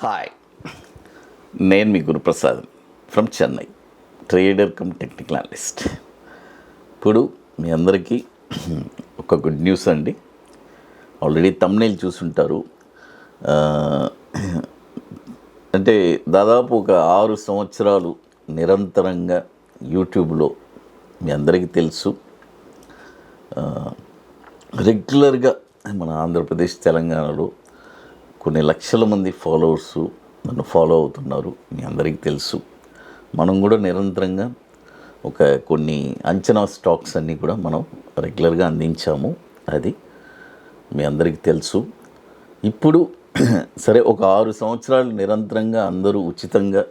Hi, నేను మీ Guruprasad from Chennai, trader cum technical analyst. ఇప్పుడు మీ అందరికీ ఒక గుడ్ న్యూస్ అండి. ఆల్రెడీ థంబ్నెయిల్ చూసుంటారు. అంటే దాదాపు ఒక 6 సంవత్సరాలు నిరంతరంగా యూట్యూబ్లో మీ అందరికీ తెలుసు, రెగ్యులర్గా మన ఆంధ్రప్రదేశ్, తెలంగాణలో కొన్ని లక్షల మంది ఫాలోవర్సు నన్ను ఫాలో అవుతున్నారు. మీ అందరికీ తెలుసు. మనం కూడా నిరంతరంగా కొన్ని అంచనా స్టాక్స్ అన్నీ కూడా మనం రెగ్యులర్గా అందించాము. అది మీ అందరికీ తెలుసు. ఇప్పుడు సరే, ఒక 6 సంవత్సరాలు నిరంతరంగా అందరూ ఉచితంగా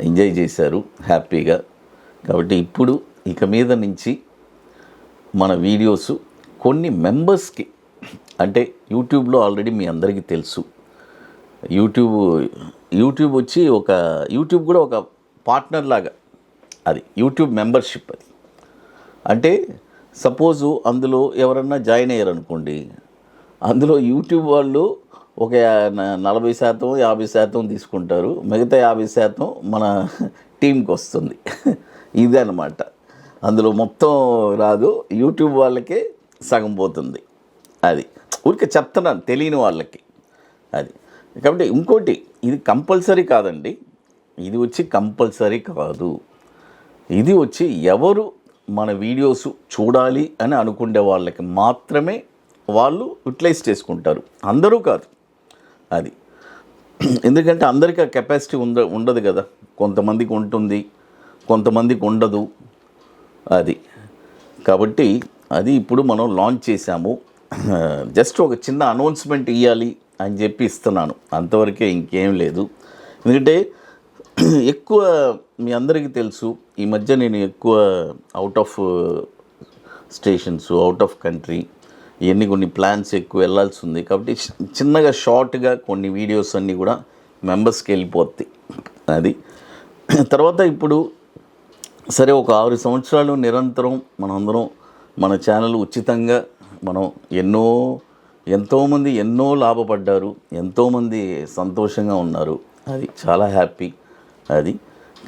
ఎంజాయ్ చేశారు హ్యాపీగా. కాబట్టి ఇప్పుడు ఇక మీద నుంచి మన వీడియోస్ కొన్ని మెంబర్స్కి, అంటే యూట్యూబ్లో ఆల్రెడీ మీ అందరికీ తెలుసు, యూట్యూబ్ వచ్చి యూట్యూబ్ కూడా ఒక పార్ట్నర్ లాగా, అది యూట్యూబ్ మెంబర్షిప్. అది అంటే సపోజు అందులో ఎవరన్నా జాయిన్ అయ్యారనుకోండి, అందులో యూట్యూబ్ వాళ్ళు ఒక 40%, 50% తీసుకుంటారు, మిగతా 50% మన టీంకి వస్తుంది. ఇదే అన్నమాట. అందులో మొత్తం రాదు, యూట్యూబ్ వాళ్ళకే సగం పోతుంది. అది ఊరికే చెప్తున్నాను తెలియని వాళ్ళకి. అది కాబట్టి ఇంకోటి, ఇది కంపల్సరీ కాదండి. ఇది వచ్చి కంపల్సరీ కాదు. ఇది వచ్చి ఎవరు మన వీడియోస్ చూడాలి అని అనుకునే వాళ్ళకి మాత్రమే వాళ్ళు యూటిలైజ్ చేసుకుంటారు, అందరూ కాదు. అది ఎందుకంటే అందరికీ ఆ కెపాసిటీ ఉండదు కదా. కొంతమందికి ఉంటుంది, కొంతమందికి ఉండదు. అది కాబట్టి అది ఇప్పుడు మనం లాంచ్ చేశాము. జస్ట్ ఒక చిన్న అనౌన్స్మెంట్ ఇవ్వాలి అని చెప్పి ఇస్తున్నాను, అంతవరకే, ఇంకేం లేదు. ఎందుకంటే ఎక్కువ మీ అందరికీ తెలుసు, ఈ మధ్య నేను ఎక్కువ out of stations, out of country, కొన్ని ప్లాన్స్ ఎక్కువ వెళ్ళాల్సి ఉంది. కాబట్టి చిన్నగా షార్ట్గా కొన్ని వీడియోస్ అన్నీ కూడా మెంబర్స్కి వెళ్ళిపోతాయి. అది తర్వాత ఇప్పుడు సరే, ఒక 6 సంవత్సరాలు నిరంతరం మనందరం మన ఛానల్ ఉచితంగా మనం ఎంతోమంది ఎన్నో లాభపడ్డారు, ఎంతోమంది సంతోషంగా ఉన్నారు. అది చాలా హ్యాపీ. అది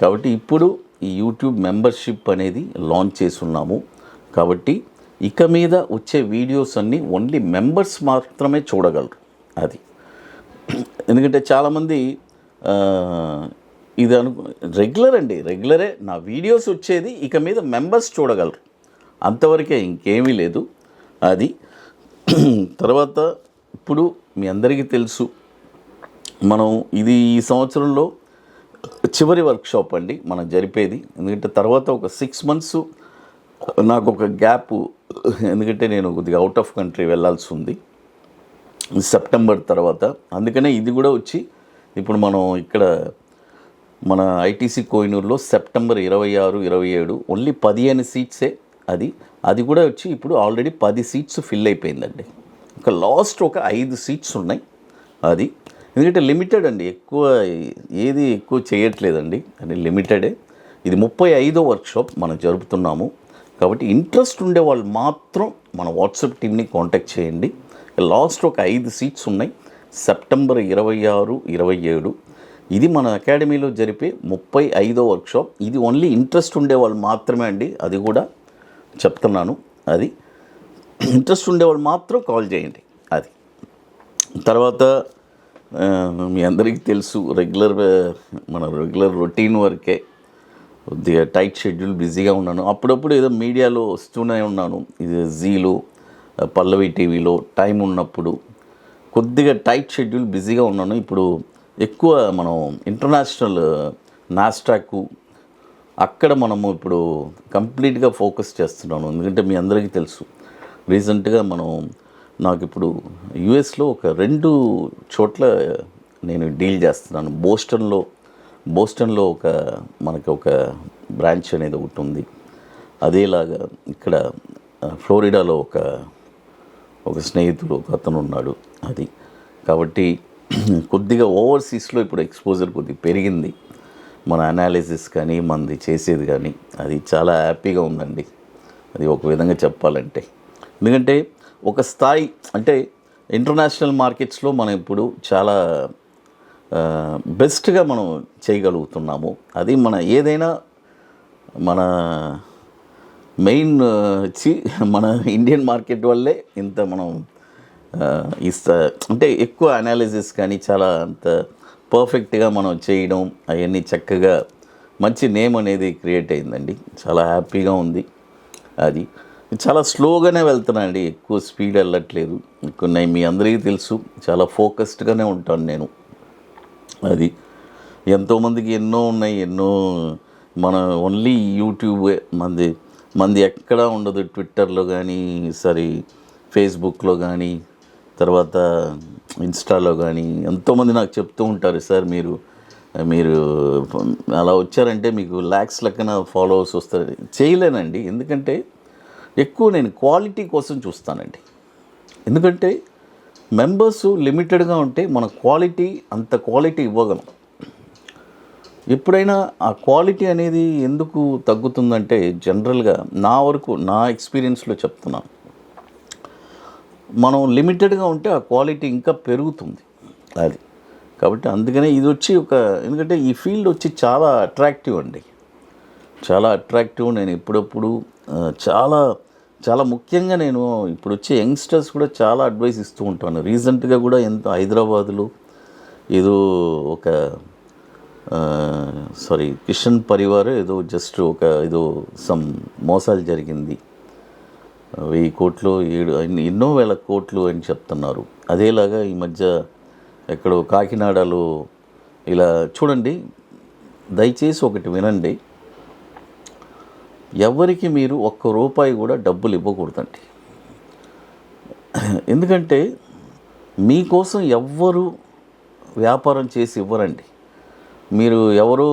కాబట్టి ఇప్పుడు ఈ యూట్యూబ్ మెంబర్షిప్ అనేది లాంచ్ చేస్తున్నాము. కాబట్టి ఇక మీద వచ్చే వీడియోస్ అన్నీ ఓన్లీ మెంబర్స్ మాత్రమే చూడగలరు. అది ఎందుకంటే చాలామంది ఇది రెగ్యులరే నా వీడియోస్ వచ్చేది, ఇక మీద మెంబర్స్ చూడగలరు, అంతవరకే, ఇంకేమీ లేదు. అది తర్వాత ఇప్పుడు మీ అందరికీ తెలుసు, మనం ఇది ఈ సంవత్సరంలో చివరి వర్క్షాప్ అండి మనం జరిపేది. ఎందుకంటే తర్వాత ఒక 6 months నాకు ఒక గ్యాప్, ఎందుకంటే నేను కొద్దిగా అవుట్ ఆఫ్ కంట్రీ వెళ్ళాల్సి ఉంది సెప్టెంబర్ తర్వాత. అందుకనే ఇది కూడా వచ్చి ఇప్పుడు మనం ఇక్కడ మన ఐటీసీ కోహినూర్లో సెప్టెంబర్ 26, 27 ఓన్లీ 15 సీట్సే. అది కూడా వచ్చి ఇప్పుడు ఆల్రెడీ 10 సీట్స్ ఫిల్ అయిపోయిందండి. ఒక లాస్ట్ ఒక 5 సీట్స్ ఉన్నాయి. అది ఎందుకంటే లిమిటెడ్ అండి, ఎక్కువ చేయట్లేదండి, అని లిమిటెడే. ఇది 35వ వర్క్షాప్ మనం జరుపుతున్నాము. కాబట్టి ఇంట్రెస్ట్ ఉండే వాళ్ళు మాత్రం మన వాట్సాప్ టీమ్ని కాంటాక్ట్ చేయండి. లాస్ట్ ఒక 5 సీట్స్ ఉన్నాయి, సెప్టెంబర్ 26, 27. ఇది మన అకాడమీలో జరిపే 35వ వర్క్షాప్. ఇది ఓన్లీ ఇంట్రెస్ట్ ఉండేవాళ్ళు మాత్రమే అండి, అది కూడా చెప్తున్నాను. అది ఇంట్రెస్ట్ ఉండేవాళ్ళు మాత్రం కాల్ చేయండి. అది తర్వాత మీ అందరికీ తెలుసు, మన రెగ్యులర్ రొటీన్ వర్కే, కొద్దిగా టైట్ షెడ్యూల్, బిజీగా ఉన్నాను. అప్పుడప్పుడు ఏదో మీడియాలో వస్తూనే ఉన్నాను, ఇది జీలో, పల్లవి టీవీలో టైం ఉన్నప్పుడు. కొద్దిగా టైట్ షెడ్యూల్, బిజీగా ఉన్నాను. ఇప్పుడు ఎక్కువ మనం ఇంటర్నేషనల్ నాస్డాక్ అక్కడ మనము ఇప్పుడు కంప్లీట్గా ఫోకస్ చేస్తున్నాను. ఎందుకంటే మీ అందరికీ తెలుసు, రీసెంట్గా నాకు ఇప్పుడు యుఎస్లో ఒక 2 చోట్ల నేను డీల్ చేస్తున్నాను. బోస్టన్లో మనకి ఒక బ్రాంచ్ అనేది ఒకటి ఉంది. అదేలాగా ఇక్కడ ఫ్లోరిడాలో ఒక స్నేహితుడు, ఒక అతను ఉన్నాడు. అది కాబట్టి కొద్దిగా ఓవర్సీస్లో ఇప్పుడు ఎక్స్పోజర్ కొద్దిగా పెరిగింది. మన అనాలిసిస్ కానీ, మనది చేసేది కానీ, అది చాలా హ్యాపీగా ఉందండి. అది ఒక విధంగా చెప్పాలంటే, ఎందుకంటే ఒక స్థాయి, అంటే ఇంటర్నేషనల్ మార్కెట్స్లో మనం ఇప్పుడు చాలా బెస్ట్గా మనం చేయగలుగుతున్నాము. అది మన ఏదైనా మన మెయిన్ మన ఇండియన్ మార్కెట్ వల్లే ఇంత మనం అంటే ఎక్కువ అనాలిసిస్ కానీ చాలా అంత పర్ఫెక్ట్గా మనం చేయడం అవన్నీ చక్కగా మంచి నేమ్ అనేది క్రియేట్ అయిందండి. చాలా హ్యాపీగా ఉంది. అది చాలా స్లోగానే వెళ్తున్నానండి, ఎక్కువ స్పీడ్ వెళ్ళట్లేదు. కొన్ని మీ అందరికీ తెలుసు, చాలా ఫోకస్డ్గానే ఉంటాను నేను. అది ఎంతోమందికి ఎన్నో ఉన్నాయి, ఎన్నో మన ఓన్లీ యూట్యూబే మంది ఎక్కడా ఉండదు. ట్విట్టర్లో కానీ ఫేస్బుక్లో కానీ తర్వాత ఇన్స్టాలో కానీ ఎంతోమంది నాకు చెప్తూ ఉంటారు, సార్ మీరు అలా వచ్చారంటే మీకు ల్యాక్స్ లెక్కన ఫాలోవర్స్ వస్తారు. చేయలేనండి, ఎందుకంటే ఎక్కువ నేను క్వాలిటీ కోసం చూస్తానండి. ఎందుకంటే మెంబర్స్ లిమిటెడ్గా ఉంటే మన అంత క్వాలిటీ ఇవ్వగలం. ఎప్పుడైనా ఆ క్వాలిటీ అనేది ఎందుకు తగ్గుతుందంటే జనరల్గా నా ఎక్స్పీరియన్స్లో చెప్తున్నాను, మనం లిమిటెడ్గా ఉంటే ఆ క్వాలిటీ ఇంకా పెరుగుతుంది. అది కాబట్టి అందుకనే ఇది వచ్చి ఎందుకంటే ఈ ఫీల్డ్ వచ్చి చాలా అట్రాక్టివ్ అండి, చాలా అట్రాక్టివ్. నేను ఎప్పుడప్పుడు చాలా చాలా ముఖ్యంగా నేను ఇప్పుడు వచ్చే యంగ్స్టర్స్ కూడా చాలా అడ్వైస్ ఇస్తూ ఉంటాను. రీసెంట్గా కూడా హైదరాబాదులో ఏదో ఒక కిషన్ పరివార్ ఏదో సమ్ మోసాలు జరిగింది. 1000 కోట్లు 7 ఎన్నో వేల కోట్లు అని చెప్తున్నారు. అదేలాగా ఈ మధ్య ఎక్కడో కాకినాడలో ఇలా చూడండి. దయచేసి ఒకటి వినండి, ఎవరికి మీరు ₹1 కూడా డబ్బులు ఇవ్వకూడదండి. ఎందుకంటే మీకోసం ఎవ్వరు వ్యాపారం చేసి ఇవ్వరండి. మీరు ఎవరో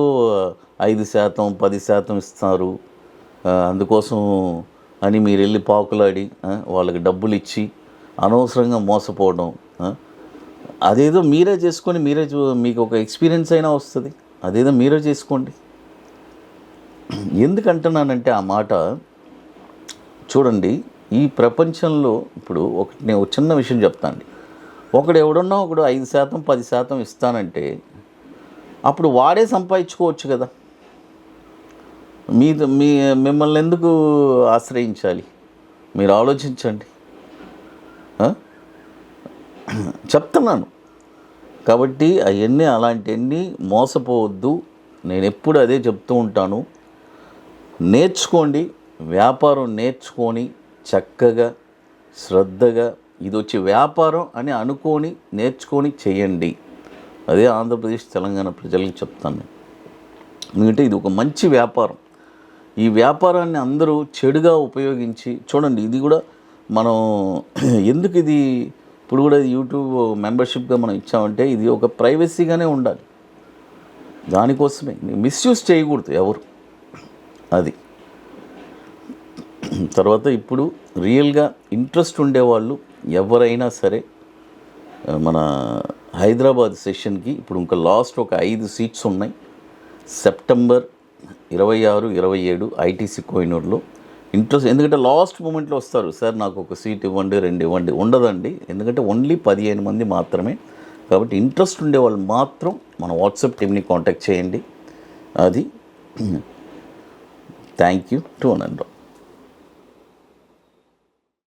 5%, 10% ఇస్తారు, అందుకోసం అని మీరు వెళ్ళి పాకులాడి వాళ్ళకి డబ్బులు ఇచ్చి అనవసరంగా మోసపోవడం. అదేదో మీరే చేసుకొని మీకు ఒక ఎక్స్పీరియన్స్ అయినా వస్తుంది, అదేదో మీరే చేసుకోండి. ఎందుకంటున్నానంటే ఆ మాట చూడండి, ఈ ప్రపంచంలో ఇప్పుడు నేను ఒక చిన్న విషయం చెప్తాను. ఒకడు 5%, 10% ఇస్తానంటే అప్పుడు వాడే సంపాదించుకోవచ్చు కదా. మిమ్మల్ని ఎందుకు ఆశ్రయించాలి? మీరు ఆలోచించండి. చెప్తున్నాను కాబట్టి అలాంటివన్నీ మోసపోవద్దు. నేను ఎప్పుడు అదే చెప్తూ ఉంటాను. నేర్చుకోండి, వ్యాపారం నేర్చుకొని చక్కగా శ్రద్ధగా ఇది వచ్చి వ్యాపారం అని అనుకొని నేర్చుకొని చేయండి. అదే ఆంధ్రప్రదేశ్ తెలంగాణ ప్రజలకు చెప్తాను. ఎందుకంటే ఇది ఒక మంచి వ్యాపారం. ఈ వ్యాపారాన్ని అందరూ చెడుగా ఉపయోగించి చూడండి. ఇది కూడా మనం ఎందుకు ఇది ఇప్పుడు కూడా యూట్యూబ్ మెంబర్షిప్గా మనం ఇచ్చామంటే ఇది ఒక ప్రైవసీగానే ఉండాలి. దానికోసమే మిస్యూజ్ చేయకూడదు ఎవరు. అది తర్వాత ఇప్పుడు రియల్గా ఇంట్రెస్ట్ ఉండేవాళ్ళు ఎవరైనా సరే మన హైదరాబాద్ సెషన్కి ఇప్పుడు ఇంకా లాస్ట్ ఒక 5 సీట్స్ ఉన్నాయి. సెప్టెంబర్ 26, 27 ఐటీసీ కోహినూర్లో. ఇంట్రెస్ట్ ఎందుకంటే లాస్ట్ మూమెంట్లో వస్తారు, సార్ నాకు ఒక సీట్ ఇవ్వండి, 2 ఇవ్వండి. ఉండదండి, ఎందుకంటే ఓన్లీ 15 మంది మాత్రమే. కాబట్టి ఇంట్రెస్ట్ ఉండేవాళ్ళు మాత్రం మన వాట్సాప్ టీమ్ని కాంటాక్ట్ చేయండి. అది థ్యాంక్ యూ టు అనండి.